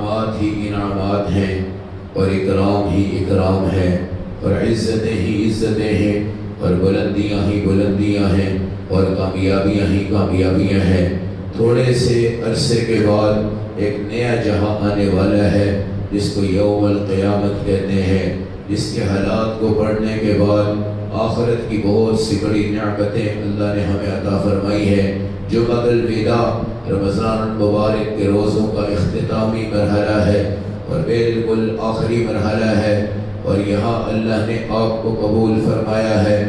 انعامات ہی انعامات ہیں اور اکرام ہی اکرام ہے اور عزتیں ہی عزتیں ہیں اور بلندیاں ہی بلندیاں ہیں اور کامیابیاں ہی کامیابیاں ہیں۔ تھوڑے سے عرصے کے بعد ایک نیا جہاں آنے والا ہے جس کو یوم القیامت کہتے ہیں، جس کے حالات کو پڑھنے کے بعد آخرت کی بہت سی بڑی نعمتیں اللہ نے ہمیں عطا فرمائی ہے۔ جمعہ الوداع رمضان المبارک کے روزوں کا اختتامی مرحلہ ہے اور بالکل آخری مرحلہ ہے، اور یہاں اللہ نے آپ کو قبول فرمایا ہے۔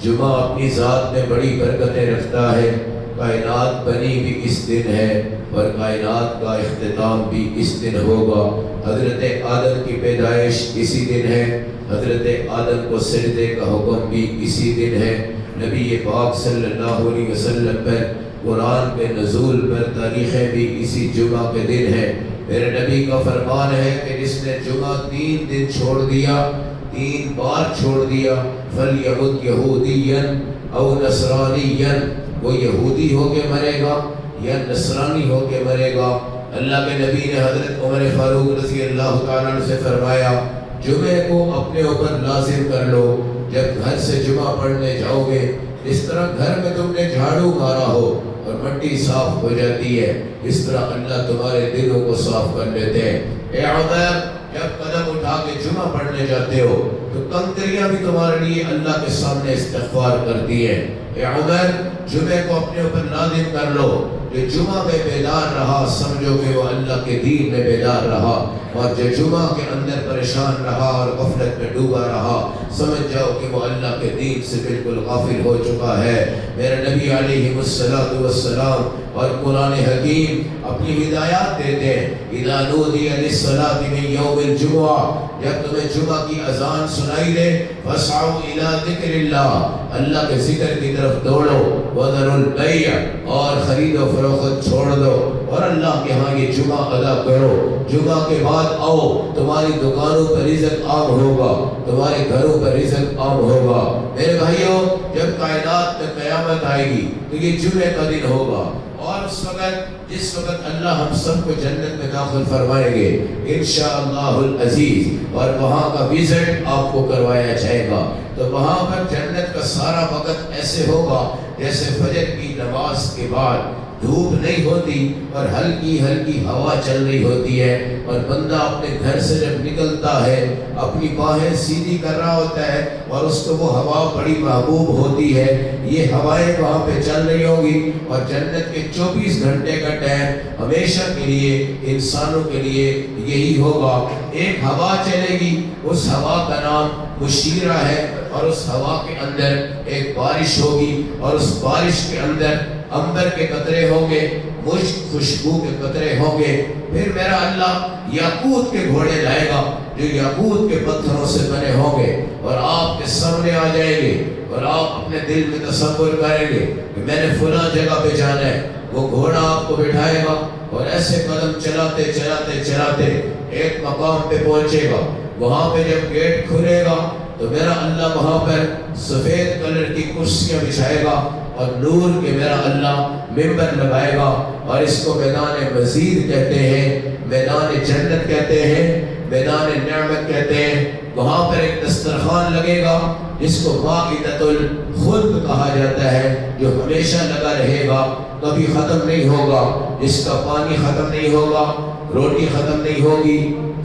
جمعہ اپنی ذات میں بڑی برکتیں رکھتا ہے۔ کائنات بنی بھی اس دن ہے اور کائنات کا اختتام بھی اس دن ہوگا۔ حضرت آدم کی پیدائش اسی دن ہے، حضرت آدم کو سجدے کا حکم بھی اسی دن ہے۔ نبی پاک صلی اللہ علیہ وسلم پر قرآن کے نزول پر تاریخیں بھی اسی جمعہ کے دن ہے۔ میرے نبی کا فرمان ہے کہ جس نے جمعہ 3 دن چھوڑ دیا، 3 بار چھوڑ دیا، فَلْيَمُتْ يَهُودِيًّا أَوْ نَصْرَانِيًّا، وہ یہودی ہو کے مرے گا یا نصرانی ہو کے مرے گا۔ اللہ کے نبی نے حضرت عمر فاروق رضی اللہ تعالیٰ عنہ سے فرمایا، جمعے کو اپنے اوپر لازم کر لو۔ جب گھر سے جمعہ پڑھنے جاؤ گے، اس طرح گھر میں تم نے جھاڑو مارا ہو اور مٹی صاف ہو جاتی ہے، اس طرح اللہ تمہارے دلوں کو صاف کر لیتے ہیں۔ اے عمر، جب قدم اٹھا کے جمعہ پڑھنے جاتے ہو تو کنکریاں بھی تمہارے لیے اللہ کے سامنے استغفار کرتی ہیں۔ اے عمر، جمعے کو اپنے اوپر لازم کر لو۔ جو جمعہ میں بیدار رہا سمجھو کہ وہ اللہ کے دین میں بیدار رہا، اور جو جمعہ کے اندر پریشان رہا اور غفلت میں ڈوبا رہا سمجھ جاؤ کہ وہ اللہ کے دین سے بالکل غافل ہو چکا ہے۔ میرے نبی علیہ السلام اور قرآن حکیم اپنی ہدایات دیتے ہیں۔ اذا نودی للصلاة من یوم الجمعہ، جب تمہیں جمعہ کی اذان سنائی دے، فاسعوا الی ذکر اللہ، اللہ کے ذکر کی طرف دوڑو، وذروا البیع، اور خرید و فروخت چھوڑ دو اور اللہ کے ہاں یہ جمعہ ادا کرو۔ جمعہ کے بعد آؤ، تمہاری دکانوں پر رزق عام ہوگا، تمہارے گھروں پر رزق عام ہوگا۔ میرے بھائیوں، جب کائنات میں قیامت آئے گی تو یہ جمعے کا دن ہوگا، اور اس وقت جس وقت اللہ ہم سب کو جنت میں داخل فرمائیں گے انشاءاللہ العزیز، اور وہاں کا وزٹ آپ کو کروایا جائے گا، تو وہاں پر جنت کا سارا وقت ایسے ہوگا جیسے فجر کی نماز کے بعد دھوپ نہیں ہوتی اور ہلکی ہلکی ہوا چل رہی ہوتی ہے، اور بندہ اپنے گھر سے جب نکلتا ہے اپنی باہیں سیدھی کر رہا ہوتا ہے اور اس کو وہ ہوا بڑی محبوب ہوتی ہے۔ یہ ہوائیں وہاں پہ چل رہی ہوں گی، اور جنت کے 24 گھنٹے کا ٹائم ہمیشہ کے لیے انسانوں کے لیے یہی ہوگا۔ ایک ہوا چلے گی، اس ہوا کا نام مشیرہ ہے، اور اس ہوا کے اندر ایک بارش ہوگی، اور اس بارش کے اندر عنبر کے قطرے ہوں گے، مشک خوشبو کے قطرے ہوں گے۔ پھر میرا اللہ یاقوت کے گھوڑے لائے گا جو یاقوت کے پتھروں سے بنے ہوں گے، اور آپ کے سامنے آ جائیں گے، اور آپ اپنے دل میں تصور کریں گے کہ میں نے فلاں جگہ پہ جانا ہے۔ وہ گھوڑا آپ کو بٹھائے گا اور ایسے قدم چلاتے چلاتے چلاتے ایک مقام پہ پہنچے گا۔ وہاں پہ جب گیٹ کھلے گا تو میرا اللہ وہاں پر سفید کلر کی کرسیاں بچھائے گا، اور نور کے میرا اللہ ممبر لگائے گا، اور اس کو میدان مزید کہتے ہیں، میدان جنت کہتے ہیں، میدان نعمت کہتے ہیں۔ وہاں پر ایک دسترخوان لگے گا جس کو مائدۃ الخلد کہا جاتا ہے، جو ہمیشہ لگا رہے گا، کبھی ختم نہیں ہوگا، جس کا پانی ختم نہیں ہوگا، روٹی ختم نہیں ہوگی،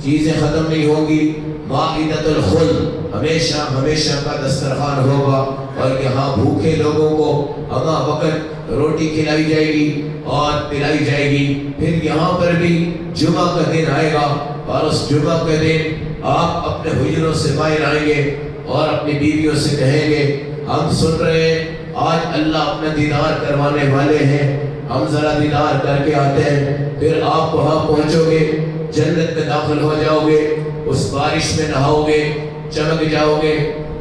چیزیں ختم نہیں ہوگی۔ مائدۃ الخلد، ہمیشہ ہمیشہ کا دسترخوان ہوگا، اور یہاں بھوکے لوگوں کو ہمہ وقت روٹی کھلائی جائے گی اور پلائی جائے گی۔ پھر یہاں پر بھی جمعہ کا دن آئے گا، اور اس جمعہ کے دن آپ اپنے حجروں سے باہر آئیں گے اور اپنی بیویوں سے کہیں گے ہم سن رہے ہیں آج اللہ اپنا دیدار کروانے والے ہیں، ہم ذرا دیدار کر کے آتے ہیں۔ پھر آپ وہاں پہنچو گے، جنت میں داخل ہو جاؤ گے، اس بارش میں نہاؤ گے، چمک جاؤ گے،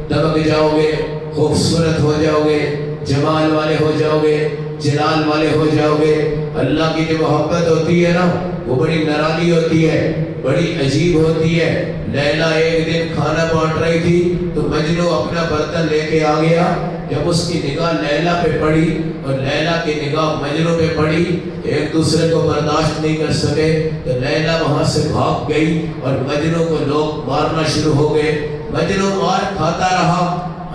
دمک جاؤ گے، خوبصورت ہو جاؤ گے، جمال والے ہو جاؤ گے، جلال والے ہو جاؤ گے۔ اللہ کی جو محبت ہوتی ہے نا، وہ بڑی نرالی ہوتی ہے، بڑی عجیب ہوتی ہے۔ لیلا ایک دن کھانا بانٹ رہی تھی تو مجنو اپنا برتن لے کے آ گیا، جب اس کی نگاہ لیلا پہ پڑی اور لیلا کی نگاہ مجنوں پہ پڑی، ایک دوسرے کو برداشت نہیں کر سکے تو لیلا وہاں سے بھاگ گئی اور مجنوں کو لوگ مارنا شروع ہو گئے۔ مجنوں مار کھاتا رہا،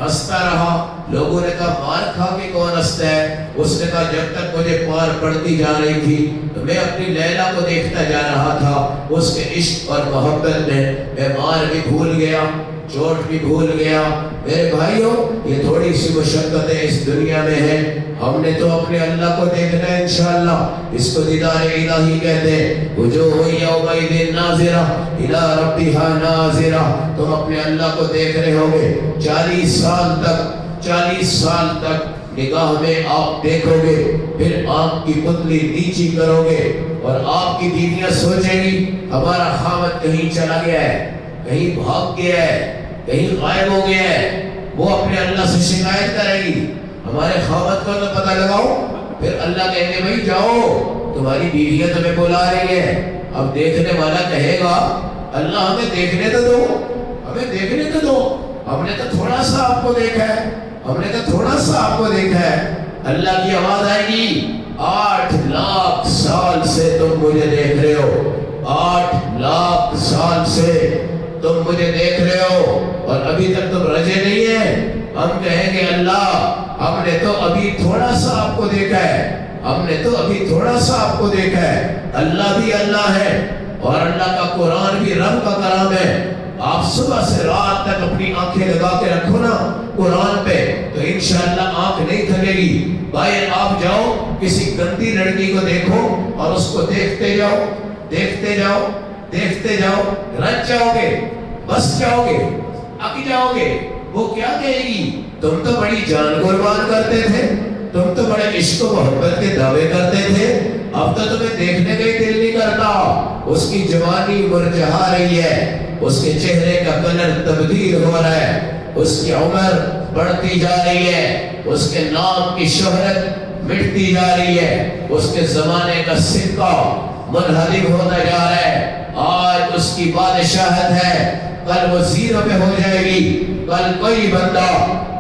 ہنستا رہا۔ لوگوں نے کہا مار کھا کے کون ہنستا ہے؟ اس نے کہا جب تک مجھے پار پڑتی جا رہی تھی تو میں اپنی لیلا کو دیکھتا جا رہا تھا، اس کے عشق اور محبت میں مار بھی بھول گیا، چوٹ بھی بھول گیا۔ میرے بھائیوں، یہ تھوڑی سی مشقتیں اس دنیا میں ہیں، ہم نے تو اپنے اللہ کو دیکھنا ہے انشاءاللہ۔ اس کو دیدار الہی کہتے ہیں۔ وجوہ یومئذ ناظرہ الی ربہا ناظرہ۔ تم اپنے اللہ کو دیکھ رہے ہوگے 40 سال تک نگاہ میں آپ دیکھو گے، پھر آپ کی پتلی نیچی کرو گے اور آپ کی بیویاں سوچیں گی ہمارا خاوند کہیں چلا گیا ہے، کہیں بھاگ گیا ہے، کہیں غائب ہو گیا ہے۔ وہ اپنے اللہ سے شکایت کرے گی ہمارے خاوند کو تو پتہ لگاؤ۔ پھر اللہ کہیں گے بھائی جاؤ، تمہاری بیویاں تمہیں بلا رہی ہے۔ اب دیکھنے والا کہے گا اللہ ہمیں دیکھنے تو دو، ہمیں دیکھنے تو دو، ہم نے تو تھوڑا سا آپ کو دیکھا ہے، ہم نے تو تھوڑا سا آپ کو دیکھا ہے۔ اللہ کی آواز آئے گی 8 لاکھ سال سے تم مجھے دیکھ رہے ہو، 8 لاکھ سال سے تم مجھے دیکھ رہے ہو اور ابھی تک تم رجے نہیں ہیں۔ ہم کہیں گے اللہ ہم نے تو ابھی تھوڑا سا آپ کو دیکھا ہے، ہم نے تو ابھی تھوڑا سا آپ کو دیکھا ہے۔ اللہ بھی اللہ ہے اور اللہ کا قرآن بھی رب کا کلام ہے۔ آپ صبح سے رات تک اپنی آنکھیں لگا کے رکھو نا قرآن پہ تو انشاءاللہ آنکھ نہیں تھکے گی۔ باہر آپ جاؤ کسی گندی لڑکی کو دیکھو اور اس کو دیکھتے جاؤ، دیکھتے جاؤ، دیکھتے جاؤ، رچ جاؤ گے، بس جاؤ گے، اک جاؤ گے۔ وہ کیا کہے گی تم تو بڑی جان قربان کرتے تھے، تم تو بڑے عشق و محبت کے دعوے کرتے تھے، اب تو تمہیں دیکھنے کا ہی دل نہیں کرتا۔ اس کی جوانی مرجھا رہی ہے، اس کے چہرے کا کلر تبدیل ہو رہا ہے، اس کی عمر بڑھتی جا رہی ہے، اس کے نام کی شہرت مٹتی جا رہی ہے، اس کے زمانے کا سکہ منہدم ہوتا جا رہا ہے۔ آج اس کی بادشاہت ہے، کل وہ زیرو پہ ہو جائے گی، کل کوئی بندہ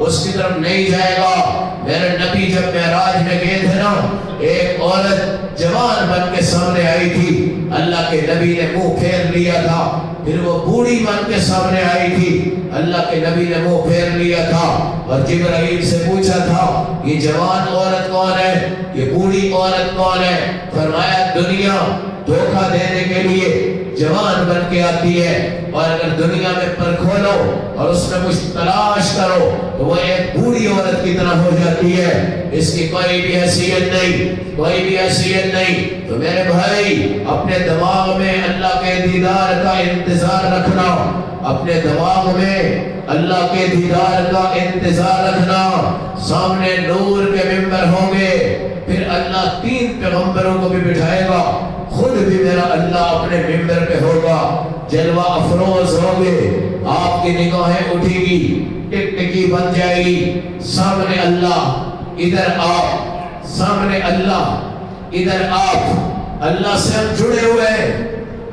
اس کی طرف نہیں جائے گا۔ میرے نبی جب معراج میں گئے تھے نا، ایک عورت جوان بن کے سامنے آئی تھی، اللہ کے نبی نے منہ پھیر لیا تھا۔ پھر وہ بوڑھی بن کے سامنے آئی تھی، اللہ کے نبی نے منہ پھیر لیا تھا اور جبرائیل سے پوچھا تھا یہ جوان عورت کون ہے، یہ بوڑھی عورت کون ہے؟ فرمایا دنیا دھوکہ دینے کے لیے جوان بن کے آتی ہے، اور اگر دنیا میں پر کھولو اور اس میں کچھ تلاش کرو تو وہ ایک بوڑھی عورت کی طرح ہو جاتی ہے، اس کی کوئی بھی حیثیت نہیں، کوئی بھی حیثیت نہیں۔ تو میرے بھائی اپنے دماغ میں اللہ کے دیدار کا انتظار رکھنا، اپنے دماغ میں اللہ کے دیدار کا انتظار رکھنا۔ سامنے نور کے ممبر ہوں گے، پھر اللہ 3 پیغمبروں کو بھی بٹھائے گا، خود بھی میرا اللہ اپنے ممبر پہ ہوگا، جلوہ افروز ہوں گے، آپ کی نگاہیں اٹھے گی، ٹکٹکی بن جائے گی، سامنے اللہ ادھر آپ، سامنے اللہ ادھر آپ۔ اللہ سے ہم جڑے ہوئے ہیں،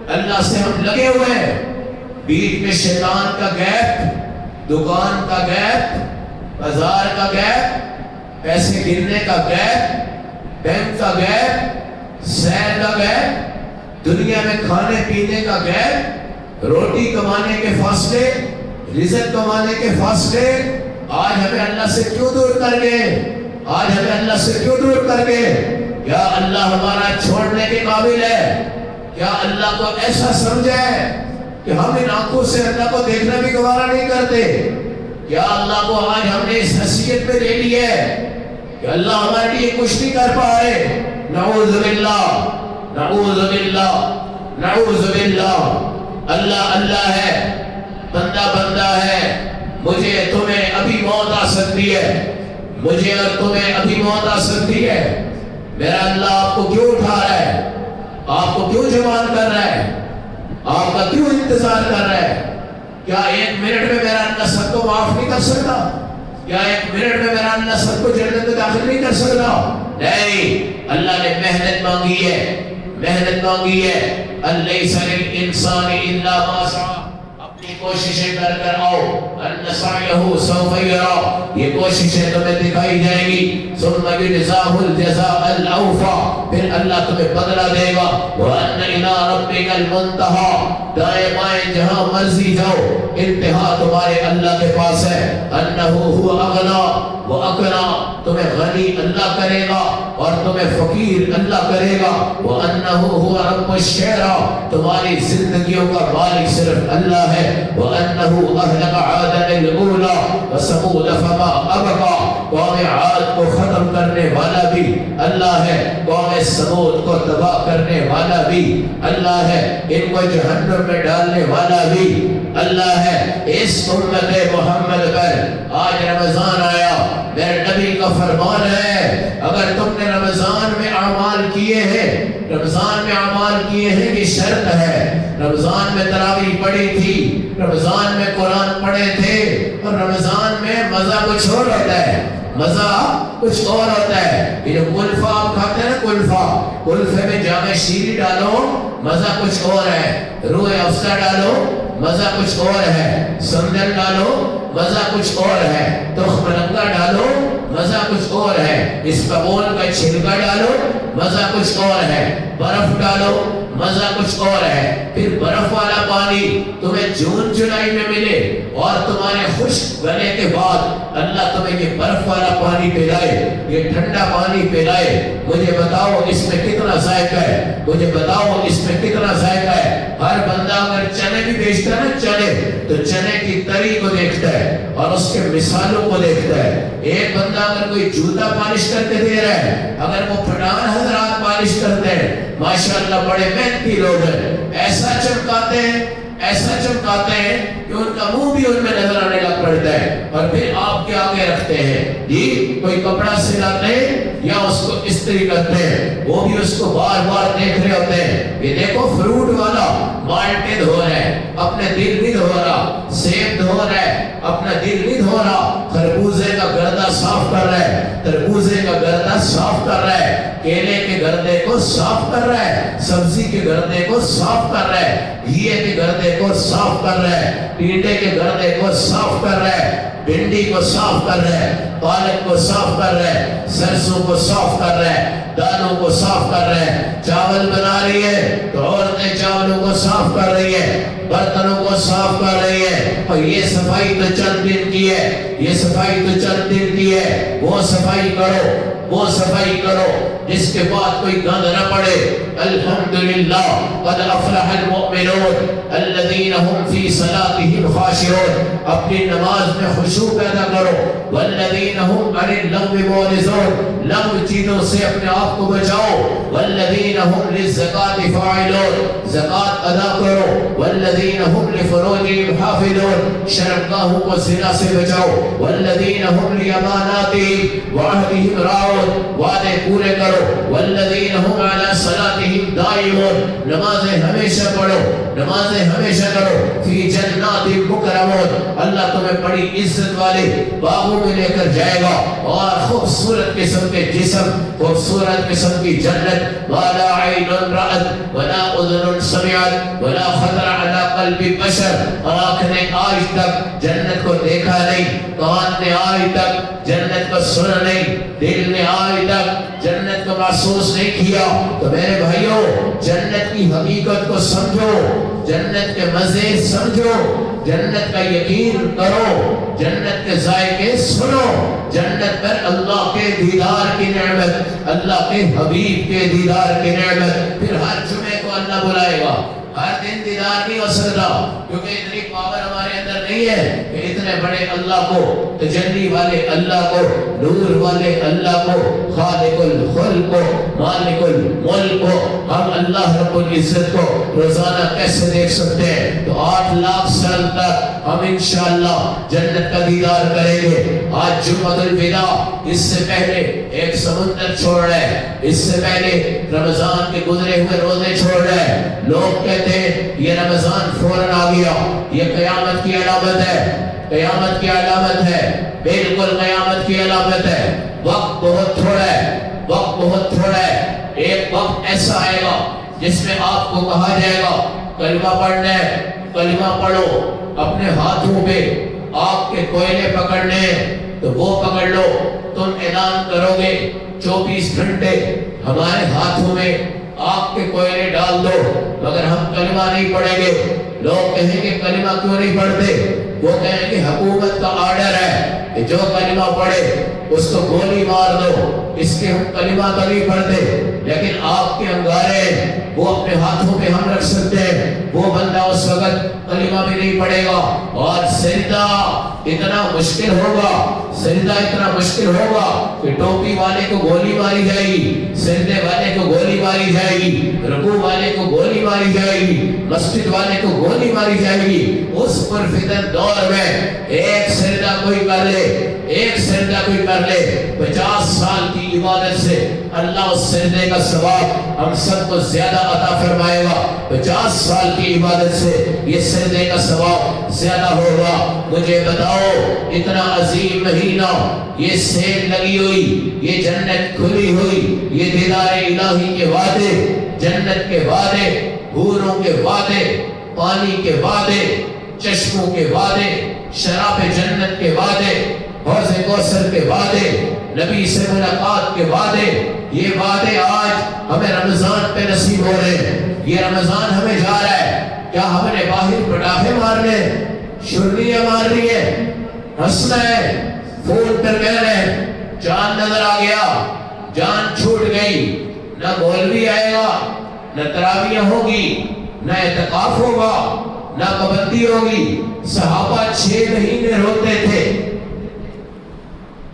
اللہ سے ہم لگے ہوئے ہیں، بیچ میں شیطان کا گیپ، دکان کا گیپ، بازار کا گیپ، پیسے گننے کا گیپ، بینک کا گیپ، سیر کا گیپ، دنیا میں کھانے پینے کا گیپ، روٹی کمانے کے فاصلے، رزق کمانے کے فاصلے۔ آج ہمیں اللہ سے کیوں دور کر گئے؟ آج ہمیں اللہ سے کیوں دور کر گئے؟ کیا اللہ ہمارا چھوڑنے کے قابل ہے؟ کیا اللہ کو ایسا سمجھا ہے کہ ہم ان آنکھوں سے اللہ کو دیکھنا بھی گوارا نہیں کرتے؟ کیا اللہ کو آج ہم نے اس حیثیت پہ لے لی ہے کہ اللہ ہمارے لیے کچھ نہیں کر پا رہے؟ نعوذ باللہ، نعوذ باللہ، نعوذ باللہ۔ اللہ اللہ ہے، بندہ بندہ ہے۔ مجھے تمہیں ابھی موت آ سکتی ہے، مجھے اور تمہیں ابھی موت آ سکتی ہے۔ میرا اللہ آپ کو کیوں اٹھا رہا ہے؟ آپ کو کیوں جوان کر رہا ہے؟ آپ کا کیوں انتظار کر رہا ہے؟ کیا 1 منٹ میں میرا اللہ سب کو معاف نہیں کر سکتا؟ کیا 1 منٹ میں میرا اللہ سب کو جنت میں داخل نہیں کر سکتا؟ نہیں، اللہ نے محنت مانگی ہے، محنت مانگی ہے۔ الیس للانسان الا ما سعى۔ کوششیں کر آؤ ان سعیہ سوف یرا، یہ کوششیں تمہیں دکھائی جائیں گی، ثم یجزاہ الجزاء الاوفی، پھر اللہ تمہیں بدلہ دے گا، وان الی ربک المنتہی، دائیں بائیں جہاں مرضی جاؤ انتہا تمہارے اللہ کے پاس ہے، انہ هو اغنی و اقنا، تمہیں غنی اللہ کرے گا اور تمہیں فقیر اللہ کرے گا، وانہ هو رب الشعرا، تمہاری زندگیوں کا مالک صرف اللہ ہے، وانه اهلك عادا الاولى وثمود فما ابقى، قوم عاد کو ختم کرنے والا بھی اللہ ہے، قوم ثمود کو تباہ کرنے والا بھی اللہ ہے، ان کو جہنم میں ڈالنے والا بھی اللہ ہے۔ اس امت محمد پر آج رمضان آیا، میرے نبی کا فرمان ہے اگر تم نے رمضان میں اعمال کیے ہیں، رمضان میں اعمال کیے ہیں، یہ شرط ہے، رمضان میں تراویح پڑھی تھی، رمضان میں قرآن پڑھے تھے، اور رمضان میں مزہ کچھ اور ہوتا ہے، مزہ کچھ اور ہوتا ہے، یہ جو کلفہ آپ کھاتے ہیں کلفہ، کلفے میں جامع شیری ڈالو مزہ کچھ اور ہے، روح افزا ڈالو مزہ کچھ اور ہے، سندل ڈالو مزہ کچھ اور ہے، تخم مرنگا ڈالو مزہ کچھ اور ہے، اس پبول کا چھلکا ڈالو مزہ کچھ اور ہے، برف ڈالو مزہ کچھ اور ہے، پھر برف والا پانی تمہیں جون جولائی میں ملے اور تمہارے خشک گلے کے بعد اللہ تمہیں یہ برف والا پانی پلائے، یہ ٹھنڈا پانی پلائے، مجھے بتاؤ اس میں کتنا ذائقہ ہے، مجھے بتاؤ اس میں کتنا ذائقہ ہے۔ ہر بندہ اگر چنے بھی بیچتا ہے نا، چنے تو چنے کی تری کو دیکھتا ہے اور اس کے مثالوں کو دیکھتا ہے۔ ایک بندہ اگر کوئی جوتا پالش کر کے دے رہا ہے، اگر وہ پٹھان حضرات پالش کرتے ہیں، ماشاءاللہ بڑے محنتی لوگ ہیں، ایسا چمکاتے ہیں، ایسا چمکاتے ہیں کہ ان کا منہ بھی ان میں نظر آنے لگ پڑتا ہے، اور پھر آپ کے آگے رکھتے ہیں جی کوئی کپڑا سلاتے ہیں یا اس کو استری کرتے ہیں، وہ بھی اس کو بار بار دیکھ رہے ہوتے ہیں، یہ دیکھو فروٹ والا مالٹے دھو رہا ہے، اپنے دل نہیں دھو رہا، سیب دھو رہا ہے، اپنا دل نہیں دھو رہا، خربوزے کا گردہ صاف کر رہا ہے، تربوزے کا گردہ صاف کر رہا ہے، کیلے کے گردے کو صاف کر رہا ہے، سبزی کے گردے کو صاف کر رہا ہے، گھیے کے گردے کو صاف کر رہا ہے، ٹینڈے کے گردے کو صاف کر رہا ہے، بھنڈی کو صاف کر رہا ہے، پالک کو صاف کر رہا ہے، سرسوں کو صاف کر رہا ہے، دالوں کو صاف کر رہا ہے، چاول بنا رہی ہے تو عورتیں چاولوں کو صاف کر رہی ہے، برتنوں کو صاف کر رہی ہے، اور یہ صفائی تو چند دن کی ہے، یہ صفائی تو چند دن کی ہے، وہ صفائی کرو، وہ صفائی کرو جس کے بعد کوئی گند نہ پڑے۔ الحمدللہ قد افلح المؤمنون الذین هم فی صلاتهم خاشعون، اپنی نماز میں خشوع پیدا کرو، والذین هم عن اللغو معرضون، لغو چیزوں سے اپنے آپ کو بچاؤ، والذین هم للزکاة فاعلون، زکات ادا کرو، والذین هم لفروجهم حافظون، شرمگاہوں کو زنا سے بچاؤ، والذین هم لاماناتهم وعهدهم راعون، وعدے پورے کرو، والذین هم علی صلاتهم دائمون، نمازیں ہمیشہ پڑھو، نمازیں ہمیشہ کرو، فی جنات مکرمون، اللہ تمہیں بڑی عزت والے باغوں میں لے کر جائے گا، اور خوبصورت قسم کے جسم، خوبصورت قسم کی جنت، ولا عین رأت ولا اذن سمعت ولا خطر علی قلب بشر، اور آنکھ نے آج تک جنت کو دیکھا نہیں، کان نے آج تک جنت کو سنا نہیں، دل نے آج تک جنت کو محسوس نہیں کیا۔ تو میرے بھائیوں، جنت کی حقیقت کو سمجھو، جنت کے مزے سمجھو، جنت کا یقین کرو، جنت کے ذائقے سنو، جنت پر اللہ کے دیدار کی نعمت، اللہ کے حبیب کے دیدار کی نعمت، پھر ہر جمعے کو اللہ بلائے گا، ہر دن دیدار نہیں ہو سکتا، کیونکہ اتنی پاور ہمارے اندر نہیں ہے کہ اتنے بڑے اللہ کو، تجلی والے اللہ کو، نور والے اللہ کو، خالق الخلق کو، مالک الملک کو، ہم اللہ رب العزت کو روزانہ کیسے دیکھ سکتے ہیں؟ تو 8 لاکھ سال تک ہم انشاءاللہ جنت کا دیدار کریں گے۔ آج جمعۃ الوداع، اس سے پہلے ایک سمندر چھوڑ رہا ہے، اس سے پہلے رمضان کے گزرے ہوئے روزے چھوڑ رہا ہے، لوگ کہتے ہیں یہ رمضان فوراً آ گیا، یہ قیامت کی علامت ہے، قیامت کی علامت ہے، بالکل قیامت کی علامت ہے۔ وقت بہت تھوڑا ہے، وقت بہت تھوڑا ہے، ایک وقت ایسا آئے گا جس میں آپ کو کہا جائے گا کلمہ پڑھنا ہے، کلمہ پڑھو. اپنے ہاتھوں پہ آگ کے کوئلے پکڑنے ہیں تو وہ پکڑ لو. تم اعلان کرو گے 24 گھنٹے ہمارے ہاتھوں میں آگ کے کوئلے ڈال دو مگر ہم کلمہ نہیں پڑھیں گے. لوگ کہیں گے کلمہ کیوں نہیں پڑھتے؟ وہ کہیں گے حکومت کا آرڈر ہے کہ جو کلمہ پڑھے اس کو گولی مار دو، اس کے ہم کلمہ تو نہیں پڑھتے. لیکن آپ کے انگارے وہ اپنے ہاتھوں پہ ہم رکھ سکتے ہیں. وہ بندہ اس وقت کلمہ بھی نہیں پڑھے گا اور سجدہ اتنا مشکل ہوگا، سجدہ اتنا مشکل ہوگا کہ ٹوپی والے کو گولی ماری جائے گی، سجدے والے کو گولی ماری جائے گی، رکوع والے کو گولی ماری جائے گی، مسجد والے کو گولی ماری جائے گی. اس پرفتن دور میں ایک سجدہ کوئی کر لے، ایک سجدہ کوئی کر لے، 50 سال کی عبادت سے اللہ اس سجدے کا ثواب ہم سب کو زیادہ عطا فرمائے گا. 50 سال کی عبادت سے یہ سجدے کا ثواب زیادہ ہوگا. مجھے بتاؤ اتنا عظیم مہینہ، یہ سیل لگی ہوئی، یہ جنت کھلی ہوئی، یہ دیدار الہی کے وعدے، جنت کے وعدے، حوروں کے وعدے، پانی کے وعدے، چشموں کے وعدے، شراب جنت کے وعدے، حوض کوثر کے وعدے، نبی سے ملاقات کے وعدے. یہ وعدے آج ہمیں رمضان پہ نصیب ہو رہے ہیں. یہ رمضان ہمیں جا رہا ہے، کیا ہم نے باہر پٹاخے مارنے، شرلیاں مارنی ہے، ہنسنا ہے، فون پر کہنا ہے چاند نظر آ گیا، جان چھوٹ گئی؟ نہ مولوی آئے گا، نہ تراویح ہوگی، نہ اعتکاف ہوگا، نہ پابندی ہوگی. صحابہ 6 مہینے روتے تھے،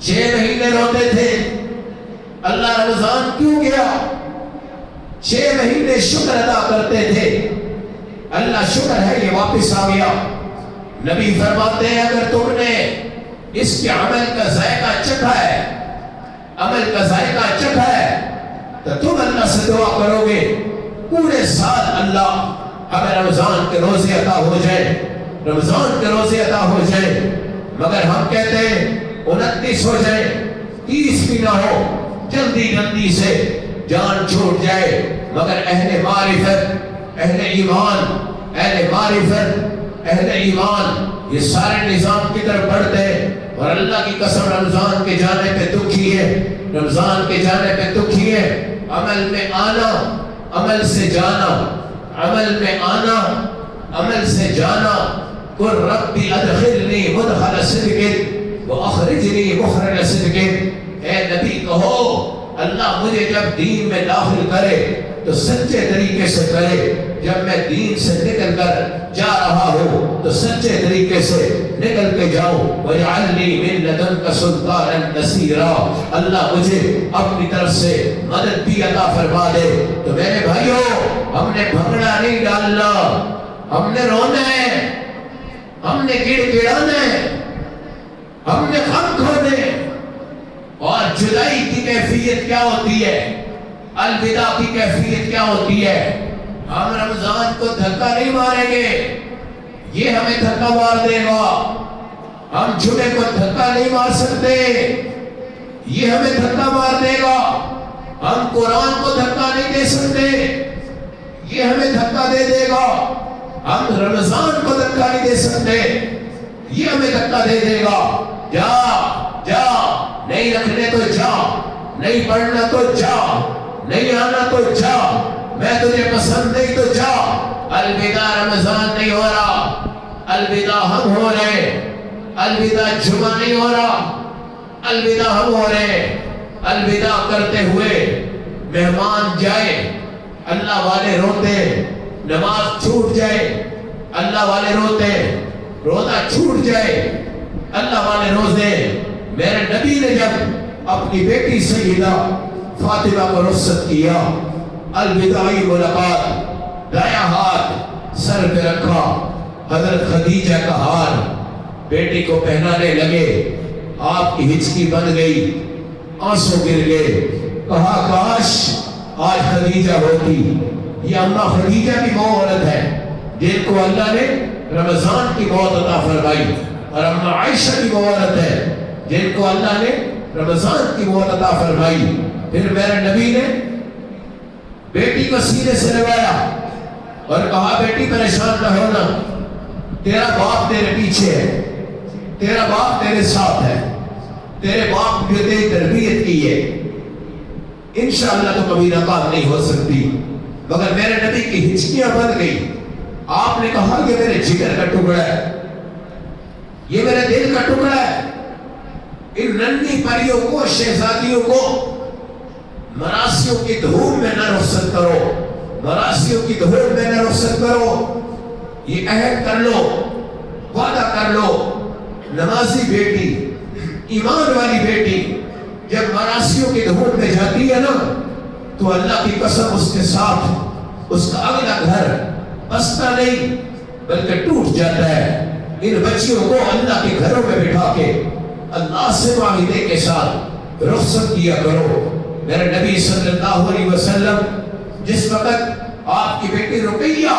6 مہینے روتے تھے. اللہ رمضان کیوں گیا؟ 6 مہینے شکر ادا کرتے تھے. اللہ شکر ہے یہ واپس آ گیا. نبی فرماتے ہیں اگر تم نے اس کے عمل کا ذائقہ چکھا ہے، عمل کا ذائقہ چکھا ہے تو تم اللہ سے دعا کرو گے پورے سال اللہ ہمیں رمضان کے روزے عطا ہو جائے، رمضان کے روزے عطا ہو جائے. مگر ہم کہتے ہیں 29 ہو جائے، 30 بھی نہ ہو، جلدی جلدی سے جان چھوٹ جائے. مگر اہل معرفت، اہل ایمان، اہل معرفت، اہل ایمان یہ سارے نظام کی طرف بڑھتے ہیں. اور اللہ کی قسم رمضان کے جانے پہ دکھی ہے، رمضان کے جانے پہ دکھی ہے. عمل میں آنا، عمل سے جانا، عمل میں آنا، عمل سے جانا. قل ربی ادخلنی مدخل صدق واخرجنی مخرج صدق. اے نبی کہو اللہ مجھے جب دین میں داخل کرے تو سچے طریقے سے کرے، جب میں دین سے نکل کر جا رہا ہوں تو سچے طریقے سے نکل کے جاؤں. وَجْعَلْنِي مِن لَدُنْكَ سُلْطَانًا نَصِيرًا. اللہ مجھے اپنی طرف سے مدد بھی عطا فرما دے. تو میرے بھائیوں ہم نے بھنگڑا نہیں ڈالنا، ہم نے رونا ہے، ہم نے گڑ گڑانا ہے، ہم نے غم کھونے. اور جدائی کی کیفیت کیا ہوتی ہے، الوداع کی کیفیت کیا ہوتی ہے؟ ہم رمضان کو دھکا نہیں ماریں گے، یہ ہمیں دھکا مار دے گا. ہم جمعے کو دھکا نہیں مار سکتے، یہ ہمیں دھکا مار دے گا. ہم قرآن کو دھکا نہیں دے سکتے، یہ ہمیں دھکا دے دے گا. ہم رمضان کو دھکا نہیں دے سکتے، یہ ہمیں دھکا دے دے گا. جا جا، نہیں رکھنے تو جا، نہیں پڑھنا تو جا، نہیں آنا تو جا، میں تجھے پسند نہیں تو جا. الوداع رمضان نہیں ہو رہا، الوداع ہم ہو رہے. الوداع جمعہ نہیں ہو رہا، الوداع ہم ہو رہے. الوداع کرتے ہوئے مہمان جائے، اللہ والے روتے، نماز چھوٹ جائے، اللہ والے روتے، روزہ چھوٹ جائے، اللہ والے روزے. میرے نبی نے جب اپنی بیٹی سیدہ فاطمہ کو رخصت کیا، الوداعی ملاقات، دایاں ہاتھ سر پہ رکھا، حضرت خدیجہ کا ہار بیٹی کو پہنانے لگے. آپ کی ہچکی بن گئی، آنسو گر گئے. کہا کاش آج خدیجہ ہوتی. یہ اماں خدیجہ کی وہ عورت ہے جن کو اللہ نے رمضان کی موت عطا فرمائی، اور اماں عائشہ کی وہ عورت ہے جن کو اللہ نے رمضان کی موت عطا فرمائی. پھر میرے نبی نے بیٹی کو سینے سے لگایا اور کہا بیٹی پریشان نہ ہونا، تیرا باپ تیرے پیچھے ہے، تیرا باپ تیرے ساتھ ہے، تیرے باپ جو تیری تربیت کی ہے انشاءاللہ تو کبھی ناکام نہیں ہو سکتی، مگر میرے نبی کی ہچکیاں بن گئی۔ آپ نے کہا یہ میرے جگر کا ٹکڑا ہے، یہ میرے دل کا ٹکڑا ہے، ان ننھی پریوں کو، شہزادیوں کو مراسیوں کی دھوم میں نہ رخصت کرو، مراسیوں کی دھوم میں نہ رخصت کرو۔ یہ عہد کر لو، وعدہ کر لو، نمازی بیٹی، ایمان والی بیٹی جب مراسیوں کی دھوم میں جاتی ہے نا تو اللہ کی قسم اس کے ساتھ اس کا اگلا گھر بستا نہیں بلکہ ٹوٹ جاتا ہے۔ ان بچیوں کو اللہ کے گھروں میں بٹھا کے اللہ سے معاہدے کے ساتھ رخصت کیا کرو۔ میرے نبی صلی اللہ علیہ وسلم جس وقت آپ کی بیٹی رقیہ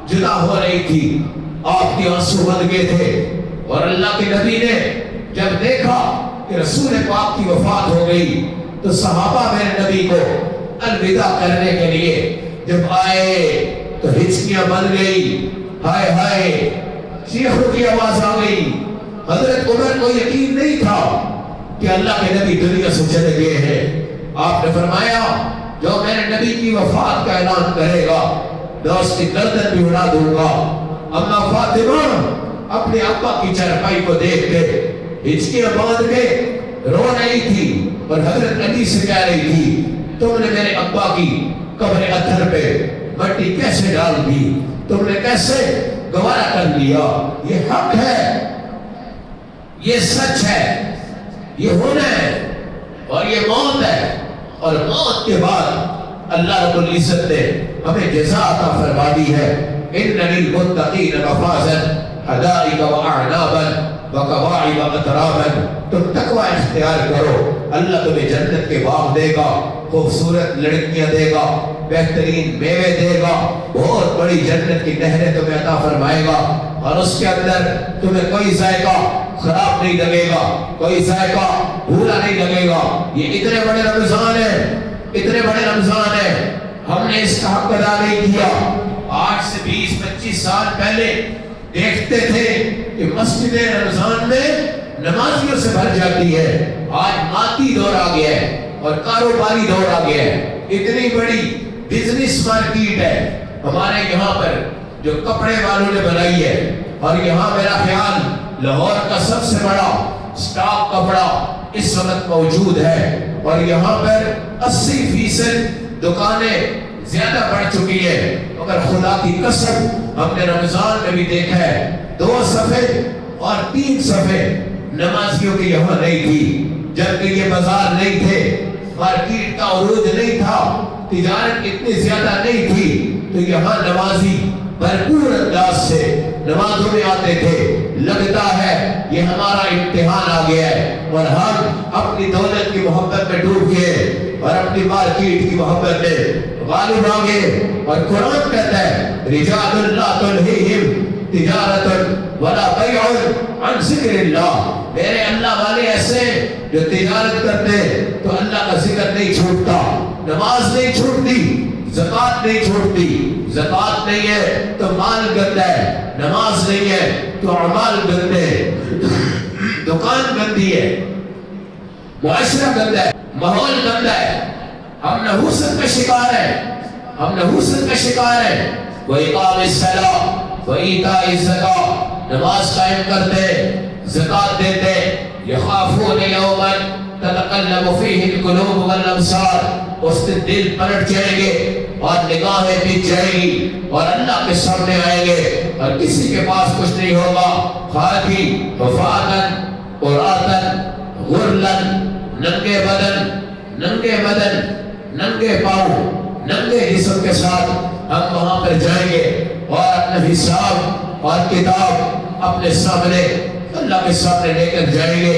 جدا ہو رہی تھی آپ کے آنسو بن گئے تھے، اور اللہ کے نبی نے جب دیکھا کہ رسول پاک کی وفات ہو گئی تو صحابہ میرے نبی کو الوداع کرنے کے لیے جب آئے تو ہچکیاں بن گئی، ہائے ہائے چیخوں کی آواز آ گئی۔ حضرت عمر کو یقین نہیں تھا کہ اللہ کے نبی دنیا سے چلے گئے ہیں۔ آپ نے فرمایا جو میرے نبی کی وفات کا اعلان کرے گا میں اس کی گردن بھی اڑا دوں گا۔ اما فاطمہ اپنے ابا کی چارپائی کو دیکھ کے ہچکیاں باندھ کے رو رہی تھی اور حضرت علی سے کہہ رہی تھی تم نے میرے ابا کی قبر اطہر پہ مٹی کیسے ڈال دی، تم نے کیسے گوارا کر لیا؟ یہ حق ہے، یہ سچ ہے، یہ ہونا ہے اور یہ موت ہے، اور موت کے بعد اللہ رب العزت نے ہمیں جزا عطا فرما دی ہے۔ ان للمتقین مفازا حدائق واعنابا وکواعب اترابا، تم تقوی اختیار کرو، اللہ تمہیں جنت کے باغ دے گا، خوبصورت لڑکیاں دے گا، بہترین میوے دے گا، بہت بڑی جنت کی نہریں تمہیں عطا فرمائے گا، اور اس کے اندر تمہیں کوئی ذائقہ خراب نہیں لگے گا، کوئی ذائقہ بھولا نہیں لگے گا۔ یہ اتنے بڑے رمضان ہیں، اتنے بڑے رمضان ہیں، ہم نے اس کا حق ادا نہیں کیا۔ آج سے 20-25 سال پہلے دیکھتے تھے کہ مسجد رمضان میں نمازیوں سے بھر جاتی ہے، آج مادی دور آ گیا ہے اور کاروباری دور آ گیا ہے۔ اتنی بڑی بزنس مارکیٹ ہے ہمارے یہاں پر جو کپڑے والوں نے بنائی ہے، اور یہاں میرا خیال لاہور کا سب سے بڑا سٹاک کپڑا اس وقت موجود ہے، اور یہاں پر 80% دکانیں زیادہ بڑھ چکی ہے، مگر خدا کی قسم ہم نے رمضان میں بھی دیکھا ہے 2 صفحے اور 3 صفحے نمازیوں کے یہاں نہیں تھی، جبکہ یہ بازار نہیں تھے، مارکیٹ کا عروج نہیں تھا، تجارت اتنی زیادہ نہیں تھی، تو یہاں نمازی بھرپور انداز سے نمازوں میں آتے تھے۔ لگتا ہے یہ ہمارا امتحان آ گیا ہے اور ہم اپنی دولت کی محبت میں ڈوب گئے اور اپنی مارکیٹ کی محبت میں غالب آ گئے، اور قرآن کہتا ہے رجال لا تلہیہم تجارت ولا بیع عن ذکر اللہ، میرے اللہ والے ایسے جو تجارت کرتے تو اللہ کا ذکر نہیں چھوٹتا، نماز نہیں چھوٹتی، زکوٰۃ نہیں چھوڑتی، زکوٰۃ نہیں ہے تو مال گندا ہے، نماز نہیں ہے تو اعمال گندے ہیں، دکان گندی ہے، معاشرہ گندا ہے، ماحول گندا ہے، ہم نحوست کا شکار ہیں، ہم نحوست کا شکار ہیں۔ وَإِقَامِ الصَّلَاةِ وَإِيتَاءِ الزَّكَاةِ، نماز قائم کرتے، زکوٰۃ دیتے، يَخَافُونَ يَوْمًا تَتَقَلَّبُ فِيهِ الْقُلُوبُ وَالْأَبْصَارُ، اس دن دل پلٹ جائیں گے اور نگاہیں بچ جائیں گی اور اللہ کے سامنے آئیں گے اور کسی کے پاس کچھ نہیں ہوگا، خاکی وفاتن قراتن غرلن، ننگے بدن، ننگے بدن، ننگے پاؤں، ننگے جسم کے ساتھ ہم وہاں پر جائیں گے اور اپنا حساب اور کتاب اپنے سامنے اللہ کے سامنے لے کر جائیں گے۔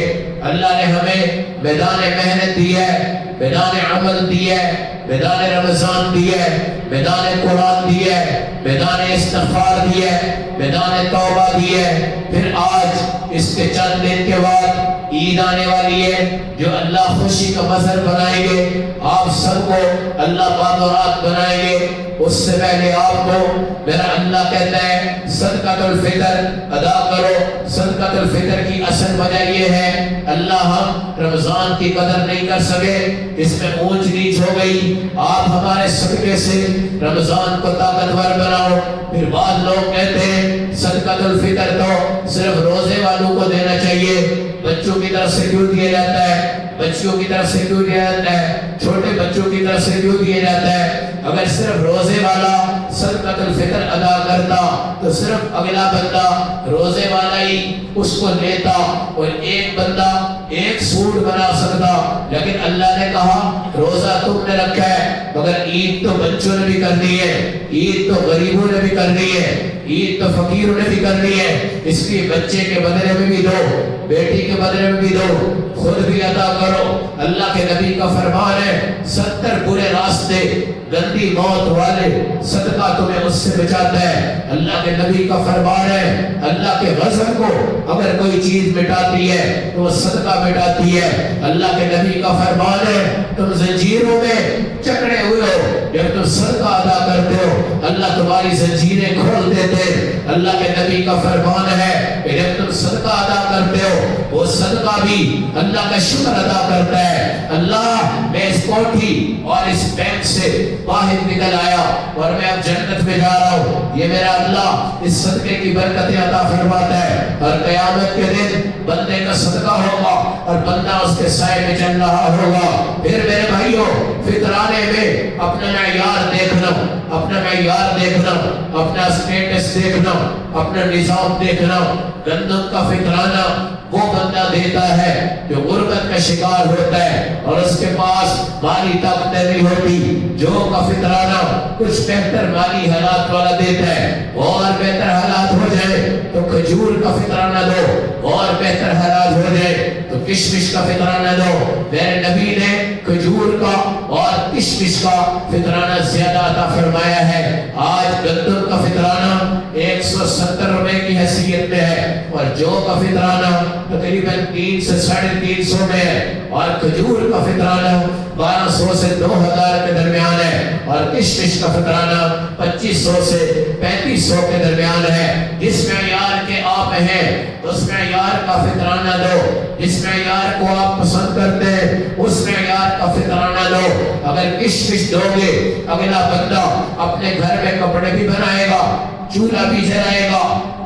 اللہ نے ہمیں میدان محنت دی ہے، میدان عمل دی ہے، میدان رمضان دی ہے، میدان قرآن دی ہے، میدان استغفار دی ہے، میدان توبہ دی ہے، پھر آج اس کے چند دن کے بعد عید آنے والی ہے جو اللہ خوشی کا مظہر بنائیں گے، آپ سب کو اللہ بات اور رات بنائیں گے۔ اس سے پہلے آپ کو میرا اللہ کہتا ہے صدقۃ الفطر ادا کرو۔ صدقۃ الفطر کی اصل وجہ یہ ہے اللہ ہم رمضان کی قدر نہیں کر سکے، اس میں اونچ نیچ ہو گئی، آپ ہمارے صدقے سے رمضان کو طاقتور بناؤ۔ پھر بعض لوگ کہتے ہیں صدقۃ الفطر تو صرف روزے والوں کو دینا چاہیے، بچوں کی طرف سے کیوں دیا جاتا ہے، بچیوں کی طرف سے کیوں دیا جاتا ہے، چھوٹے بچوں کی طرف سے کیوں دیا جاتا ہے؟ اگر صرف روزے والا صدقۃ الفطر ادا کرتا تو صرف اگلا بندہ روزے والا ہی اس کو لیتا اور ایک بندہ ایک سوٹ بنا سکتا، لیکن اللہ نے کہا روزہ تم نے رکھا ہے، مگر عید تو بچوں نے بھی کرنی ہے، عید تو غریبوں نے بھی کرنی ہے، عید تو فقیروں نے بھی کرنی ہے، اس لیے بچے کے بدلے میں بھی دو، بیٹی کے بدلے میں بھی دو، خود بھی ادا کرو۔ اللہ کے نبی کا فرمان ہے 70 برے راستے گندی موت والے صدقہ تمہیں اس سے بچاتا ہے۔ اللہ کے نبی کا فرمان ہے اللہ کے غضب کو اگر کوئی چیز مٹاتی ہے تو وہ صدقہ مٹاتی ہے۔ اللہ کے نبی کا فرمان ہے تم زنجیروں میں جکڑے ہوئے ہو، جب تم صدقہ ادا کرتے ہو اللہ تمہاری زنجیریں کھول دیتے۔ اللہ کے نبی کا فرمان ہے کہ جب تم صدقہ ادا کرتے ہو وہ صدقہ بھی اللہ کا شکر ادا کرتا ہے۔ اللہ میں اس کوٹھی اور اس بینک سے باہر نکل آیا اور میں اب جنت میں جا رہا ہوں، یہ میرا اللہ اس صدقے کی برکتیں عطا فرماتا ہے، اور قیامت کے دن بندے کا صدقہ ہوگا اور بندہ اس کے سائے میں چل رہا ہوگا۔ پھر میرے بھائیوں فطرانے میں اپنا معیار دیکھنا، اپنا معیار دیکھنا، اپنا سٹیٹس دیکھنا، اپنا نظام دیکھنا۔ گندم کا فطرانہ وہ بندہ دیتا ہے جو غربت کا شکار ہوتا ہے اور اس کے پاس مالی طاقت نہیں ہوتی۔ جو کا فطرانہ کچھ بہتر مالی حالات والا دیتا ہے، اور بہتر حالات ہو جائے تو کھجور کا فطرانہ دو، اور بہتر حالات ہو جائے تو کشمش کا فطرانہ دو۔ میرے نبی نے کھجور کا اور کشمش کا فطرانہ زیادہ عطا فرمایا ہے۔ آج گندم کا فطرانہ 170 روپے کی حیثیت میں ہے، اور جو کا فطرانہ تقریباً 300 سے 350 میں ہے، اور کھجور کا فطرانہ 1200 سے 2000 کے درمیان ہے، اور کشمش کا فطرانہ 2500 سے 3500 کے درمیان ہے۔ جس معیار کے آپ ہیں اس معیار کا فطرانہ دو، جس معیار کو آپ پسند کرتے ہیں اس معیار کا فطرانہ دو۔ اگر کشمش دو گے اگلا بندہ اپنے گھر میں کپڑے بھی بنائے گا، چولہا بھی جلائے گا،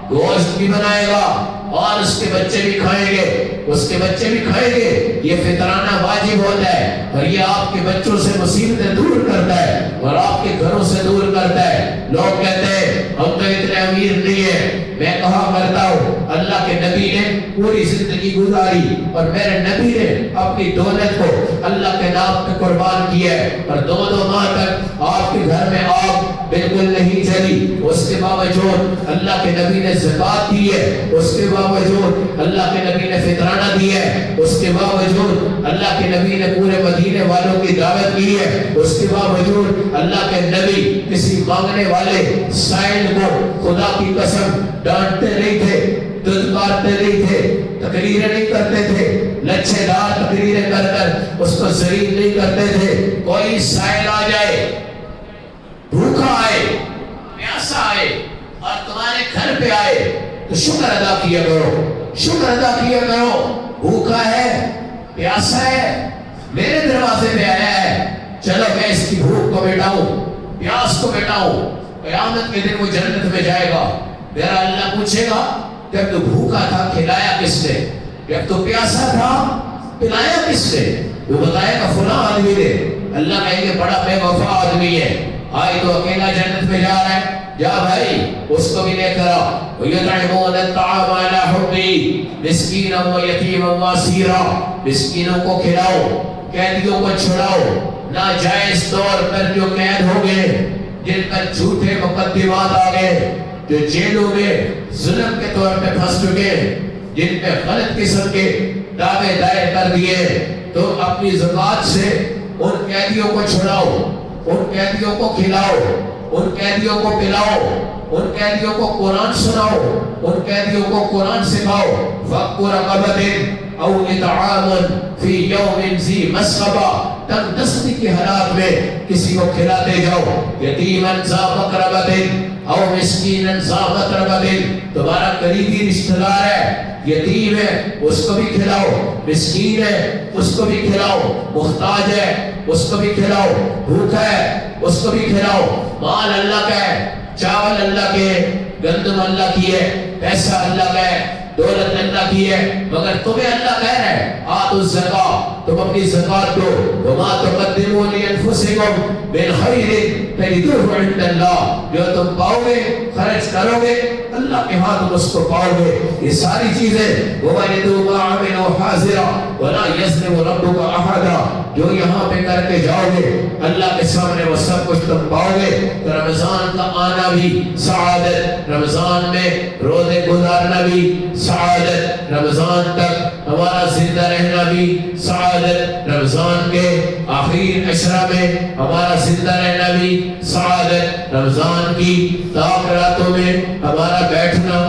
گوشت بھی بنائے گا، اور اس کے بچے بھی کھائیں گے، اس کے بچے بھی کھائیں گے۔ یہ فطرانہ واجب ہوتا ہے، اور یہ آپ کے بچوں سے مصیبتیں دور کرتا ہے اور آپ کے گھروں سے دور کرتا ہے۔ لوگ کہتے ہیں ہم تو اتنے امیر نہیں ہیں، میں کہا کرتا ہوں اللہ کے نبی نے پوری زندگی گزاری اور میرے نبی نے اپنی دولت کو اللہ کے نام پہ قربان کیا ہے، اور 2 ماہ تک آپ کے گھر میں آگ بالکل نہیں چلی، اس کے باوجود اللہ کے نبی نے زکوٰۃ دی ہے، اس کے باوجود اللہ کے نبی نے فطرانہ دیا ہے، اس کے باوجود اللہ کے نبی نے پورے مدینے والوں کی دعوت کی ہے، اس کے باوجود اللہ کے نبی کسی مانگنے والے سائل کو خدا کی قسم ڈانٹتے نہیں تھے، دھتکارتے نہیں تھے، تقریریں نہیں کرتے تھے، لچھے دار تقریریں کر کر اس کو ذلیل نہیں کرتے تھے۔ کوئی سائل آ جائے، بھوکا آئے، پیاسا آئے اور تمہارے گھر پہ آئے تو شکر ادا کیا کرو، شکر ادا کیا کرو۔ بھوکا ہے، پیاسا ہے، میرے دروازے پہ آیا ہے، چلو میں اس کی بھوک کو مٹاؤں، پیاس کو مٹاؤں، قیامت کے دن وہ جنت میں جائے گا۔ میرا اللہ پوچھے گا جب تو بھوکا تھا کھلایا کس نے، جب تو پیاسا تھا پلایا کس نے؟ وہ بتائے گا فلاں آدمی نے۔ اللہ کہے گا بڑا بے وفا آدمی ہے، آئی تو اکیلا جنت میں جا رہا ہے، جا بھائی اس کو بھی لے کر آ۔ وَيُطْعِمُونَ الطَّعَامَ عَلَىٰ حُبِّهِ مِسْكِينًا وَيَتِيمًا وَأَسِيرًا، مسکینوں کو کھلاؤ، قیدیوں کو چھڑاؤ۔ ناجائز طور پر جو قید ہو گئے، جن پر جھوٹے مقدمات آ گئے، جو جیلوں میں ظلم کے طور پہ پھنس چکے، جن پہ غلط قسم کے دعوے دائر کر دیے، تو اپنی زکوٰۃ سے ان قیدیوں کو چھڑاؤ، ان قیدیوں کو کھلاؤ، ان قیدیوں کو پلاؤ، ان قیدیوں کو قرآن سناؤ، ان قیدیوں کو قرآن سکھاؤ۔ فَقُّ رَقَبَةٍ اَوْ اِطْعَامٌ فِي يَوْمٍ ذِي مَسْغَبَةٍ، تنگ دستی کے حالات میں کسی کو کھلاتے جاؤ۔ یتیماً ذا مقربۃ او مسکیناً ذا متربۃ، تمہارا قریبی رشتہ دار ہے، یتیم ہے اس کو بھی کھلاؤ، مسکین ہے اس کو بھی کھلاؤ، محتاج ہے اس کو بھی کھلاؤ، بھوکا ہے اس کو بھی کھلاؤ۔ مال اللہ کا ہے، چاول اللہ کے ہے، گندم اللہ کی ہے، پیسہ اللہ کا ہے، دولت اللہ کی ہے، مگر تمہیں اللہ کہہ رہا ہے آتوا الزکاۃ، تم اپنی زکات دو۔ وما تقدموا لانفسکم من خیر تجدوہ عند اللہ، جو تم پاؤ گے خرچ کرو گے اللہ کے ہاں تم اس کو پاؤ گے۔ یہ ساری چیزیں وَوَجَدُوا مَا عَمِلُوا حَاضِرًا وَلَا يَظْلِمُ رَبُّكَ أَحَدًا، جو یہاں پہ کر کے جاؤ گے اللہ کے سامنے وہ سب کچھ تم پاؤ گے۔ تو رمضان کا آنا بھی سعادت، رمضان میں روزے گزارنا بھی سعادت، رمضان تک ہمارا زندہ رہنا بھی سعادت، رمضان کے آخر عشرہ میں ہمارا زندہ رہنا بھی سعادت، رمضان کی راتوں میں ہمارا بیٹھنا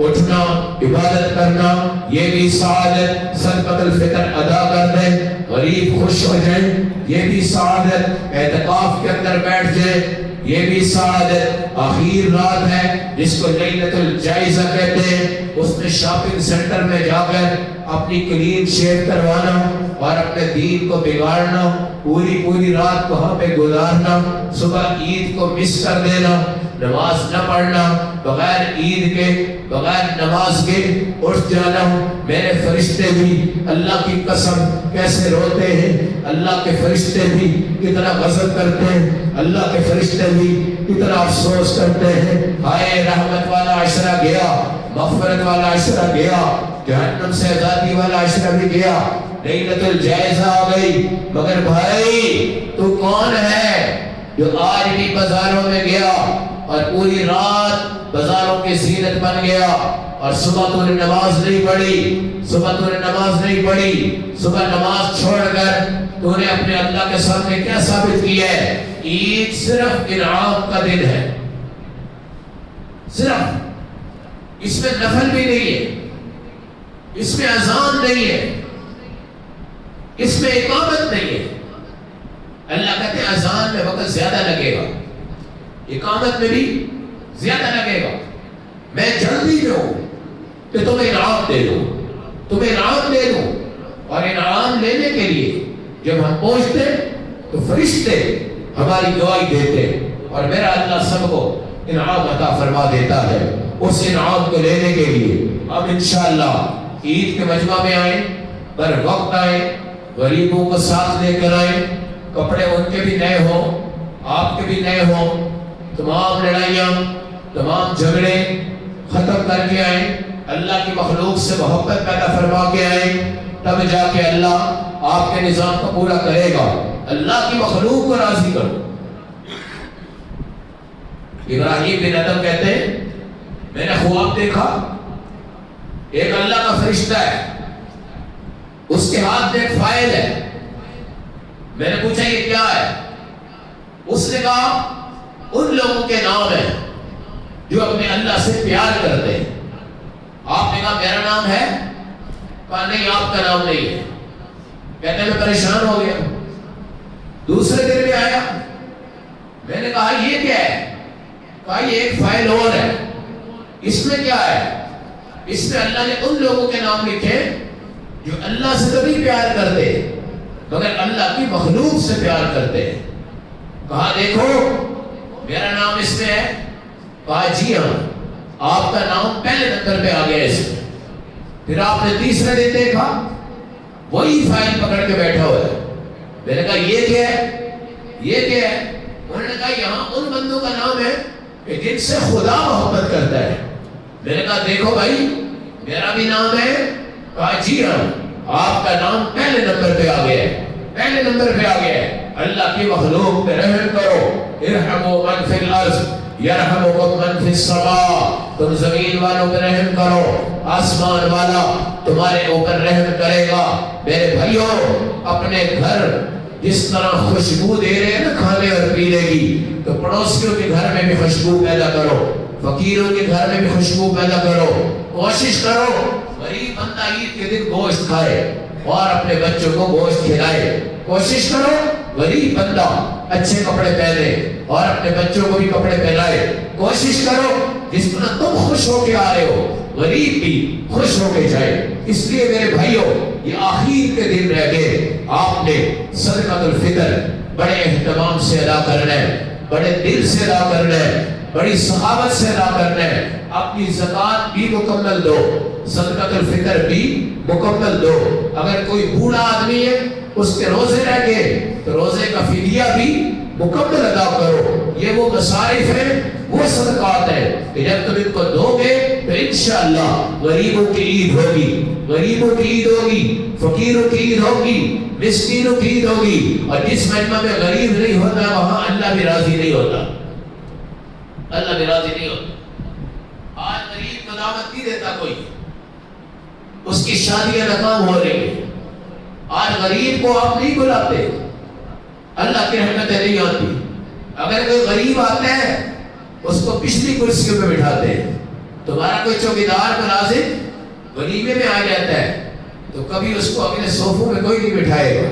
اٹھنا عبادت کرنا یہ بھی سعادت، صدقۃ الفطر ادا کر دیں، غریب خوش ہو جائیں یہ بھی سعادت، اعتکاف کے اندر بیٹھ جائیں یہ بھی سعادت۔ آخر رات ہے جس کو لیلۃ الجائزہ کہتے ہیں، اس میں شاپنگ سینٹر میں جا کر اپنی کلین شیو کروانا اور اپنے دین کو بگاڑنا، پوری رات وہاں پہ گزارنا، صبح عید کو مس کر دینا، نماز نہ پڑھنا، بغیر عید کے بغیر نماز کے اٹھ جانا۔ میرے فرشتے بھی اللہ کی قسم کیسے روتے ہیں، اللہ کے فرشتے بھی کتنا غضب کرتے ہیں، اللہ کے فرشتے بھی کتنا افسوس کرتے ہیں۔ ہائے رحمت والا عشرہ گیا، مغفرت والا عشرہ گیا، جہنم سے آزادی والا عشرہ بھی گیا، لیلۃ الجائزہ آ گئی، مگر بھائی تو کون ہے جو آج بھی بازاروں میں گیا اور پوری رات بازاروں کی زینت بن گیا اور صبح تو نے نماز نہیں پڑھی، صبح تو نے نماز نہیں پڑھی، صبح نماز چھوڑ کر تو نے اپنے اللہ کے سامنے کیا ثابت کیا ہے؟ عید صرف انعام کا دن ہے، صرف، اس میں نفل بھی نہیں ہے، اس میں اذان نہیں ہے، اس میں اقامت نہیں ہے۔ اللہ کہتے ہیں اذان میں وقت زیادہ لگے گا، اقامت میں بھی زیادہ لگے گا، میں جلدی میں ہوں کہ تمہیں انعام دے دوں، تمہیں انعام دے دوں۔ اور انعام لینے کے لیے جب ہم پہنچتے تو فرشتے ہماری گواہی دیتے اور میرا اللہ سب کو انعام عطا فرما دیتا ہے۔ اس انعام کو لینے کے لیے اب انشاءاللہ عید کے مجمع میں آئیں، پر وقت آئیں، غریبوں کو ساتھ لے کر آئیں، کپڑے ان کے بھی نئے ہوں، آپ کے بھی نئے ہوں، تمام لڑائیاں تمام جھگڑے ختم کر کے آئیں، اللہ کی مخلوق سے محبت پیدا فرما کے آئیں، تب جا کے اللہ آپ کے نظام کو پورا کرے گا۔ اللہ کی مخلوق کو راضی کرو۔ ابراہیم بن ادم کہتے ہیں میں نے خواب دیکھا، ایک اللہ کا فرشتہ ہے، اس کے ہاتھ میں ایک فائل ہے، میں نے پوچھا یہ کیا ہے؟ اس نے کہا ان لوگوں کے نام ہیں جو اپنے اللہ سے پیار کرتے ہیں۔ آپ نے کہا میرا نام ہے؟ کہا نہیں آپ کا نام نہیں ہے۔ کہتے میں پریشان ہو گیا۔ دوسرے دن میں آیا، میں نے کہا یہ کیا ہے؟ کہا یہ ایک فائل اور ہے، اس میں کیا ہے؟ اس میں اللہ نے ان لوگوں کے نام لکھے جو اللہ سے تو نہیں پیار کرتے مگر اللہ کی مخلوق سے پیار کرتے ہیں۔ کہا دیکھو میرا نام اس میں ہے؟ کہا جی ہاں آپ کا نام پہلے نمبر پہ آ گیا اس میں۔ پھر آپ نے تیسرے دن دیکھا وہی فائل پکڑ کے بیٹھا ہوا ہے۔ میں نے کہا یہ کیا ہے؟ یہ کیا ہے؟ انہوں نے کہا یہاں ان بندوں کا نام ہے کہ جن سے خدا محبت کرتا ہے۔ میں نے کہا دیکھو بھائی میرا بھی نام ہے؟ کہا جی ہاں آپ کا نام پہلے نمبر پہ آ گیا ہے، پہلے نمبر پہ آ گیا ہے۔ اللہ کی مخلوق پہ رحم کرو، ارحموا من فی الارض یرحمکم من فی السماء، تم زمین والوں پہ رحم کرو، آسمان والا تمہارے اوپر رحم کرے گا۔ میرے بھائیوں اپنے گھر جس طرح خوشبو دے رہے ہیں نا کھانے اور پینے کی، تو پڑوسیوں کے گھر میں بھی خوشبو پیدا کرو، فقیروں کے گھر میں بھی خوشبو پیدا کرو۔ کوشش کرو غریب بندہ عید کے دن گوشت کھائے اور اپنے بچوں کو گوشت کھلائے۔ کوشش کرو غریب بندہ اچھے کپڑے پہنے اور اپنے بچوں کو بھی کپڑے پہنائے۔ کوشش کرو جس طرح تم خوش ہو کے آ رہے ہو غریب بھی خوش ہو کے جائے۔ اس لیے میرے بھائیوں، یہ آخر کے دن رہ گئے، آپ نے صدقۃ الفطر بڑے اہتمام سے ادا کرنا ہے، بڑے دل سے ادا کرنا ہے، بڑی سخاوت سے ادا کرنا ہے۔ اپنی زکوٰۃ بھی مکمل دو، صدقۃ الفطر بھی مکمل دو۔ اگر کوئی بوڑھا آدمی ہے اس کے روزے رہ گئے تو روزے کا فدیہ بھی مکمل ادا کرو۔ یہ وہ مصارف ہیں، وہ صدقات ہیں کہ جب تم ان کو دو گے تو انشاءاللہ غریبوں کی عید ہوگی، غریبوں کی عید ہوگی، فقیروں کی عید ہوگی، مسکینوں کی عید ہوگی۔ اور جس مجمع میں غریب نہیں ہوتا وہاں اللہ بھی راضی نہیں ہوتا، اللہ بھی راضی نہیں ہوتا۔ آج غریب کو دعوت نہیں دیتا کوئی، اس کی شادیاں ناکام ہو رہی ہیں۔ آج غریب کو آپ نہیں بلاتے، اللہ کی رحمتیں نہیں آتی۔ اگر کوئی غریب آتا ہے اس کو پچھلی کرسیوں پہ بٹھاتے ہیں۔ تمہارا کوئی چوکیدار ملازم ولیمے میں آ جاتا ہے تو کبھی اس کو اگلے صوفوں میں کوئی نہیں بٹھائے گا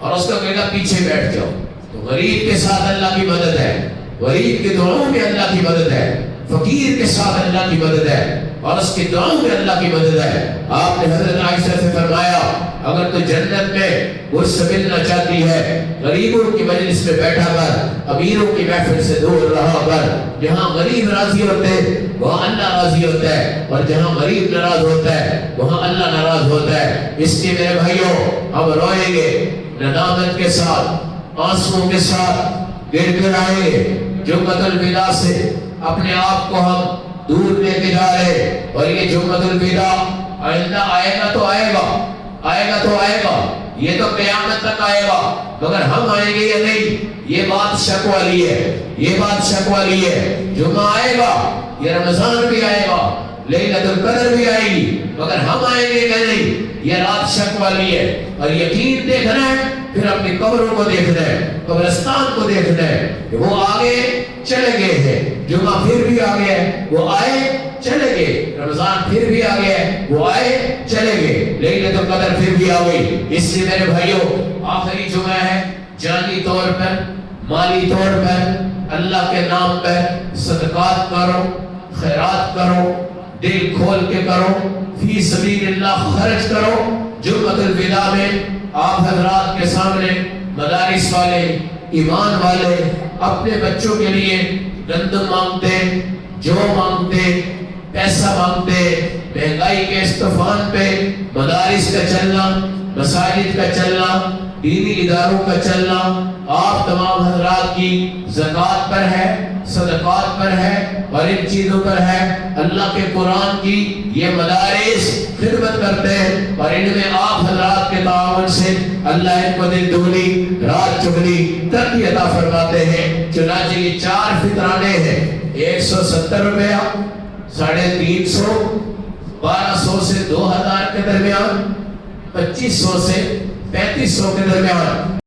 اور اس کا کہے گا پیچھے بیٹھ جاؤ۔ تو غریب کے ساتھ اللہ کی مدد ہے، غریب کے دعاؤں میں اللہ کی مدد ہے، فقیر کے ساتھ اللہ کی مدد ہے اور اس کی دعاؤں میں اللہ کی مدد ہے۔ آپ نے حضرت عائشہ سے فرمایا اگر تو جنت میں مجھ سے ملنا چاہتی ہے، غریبوں کی مجلس میں بیٹھا کر، امیروں کی محفل سے دور رہا کر۔ جہاں غریب راضی ہوتے وہاں اللہ راضی ہوتا ہے، اور جہاں غریب ناراض ہوتا ہے وہاں اللہ ناراض ہوتا ہے۔ اس لیے میرے بھائیوں، ہم روئیں گے ندامت کے ساتھ، آنسوؤں کے ساتھ، گر گرائیں گے جمعۃ الوداع سے اپنے آپ کو ہم دور لے کے جا رہے۔ اور یہ جمعۃ الوداع آئندہ آئے گا تو آئے گا، آئے گا تو آئے گا، یہ تو قیامت تک آئے گا، مگر ہم آئیں گے یا نہیں یہ بات شک والی ہے، یہ بات شک والی ہے۔ جمعہ آئے گا، یہ رمضان بھی آئے گا، لیلۃ القدر بھی آئے گی، مگر ہم آئیں گے یا نہیں یہ رات شک والی ہے۔ اور یقین دیکھنا ہے، پھر اپنی قبروں کو دیکھنا ہے، قبرستان کو دیکھنا ہے کہ وہ آگے چلے گئے ہیں، جمعہ پھر بھی آ گیا ہے، وہ آئے چلے گئے، رمضان پھر بھی آ گیا ہے، وہ آئے چلے گئے، لیلۃ القدر پھر بھی آ گئی۔ اس لیے میرے بھائیوں، آخری جمعہ ہے، جانی طور پر، مالی طور پر، اللہ کے نام پر صدقات کرو، خیرات کرو، دل کھول کے کرو، فی سبیل اللہ خرچ کرو۔ جمعۃ الوداع میں آپ حضرات کے سامنے مدارس والے، ایمان والے اپنے بچوں کے لیے گندم مانگتے، جو مانگتے، پیسہ مانگتے، مہنگائی کے اس طوفان پہ مدارس کا چلنا، مساجد کا چلنا، دینی اداروں کا چلنا آپ تمام حضرات کی زکوٰۃ پر ہے، صدقات پر ہے اور ان چیزوں پر ہے۔ اللہ کے قرآن کی یہ مدارس خدمت کرتے ہیں اور ان میں آپ حضرات کے تعاون سے اللہ ان کو دن دگنی رات چگنی ترقی عطا فرماتے ہیں۔ چنانچہ یہ 4 فطرانے ہیں، 170 روپیہ، 350، 1200 سے 2000 کے درمیان، 2500 سے 3500 کے درمیان۔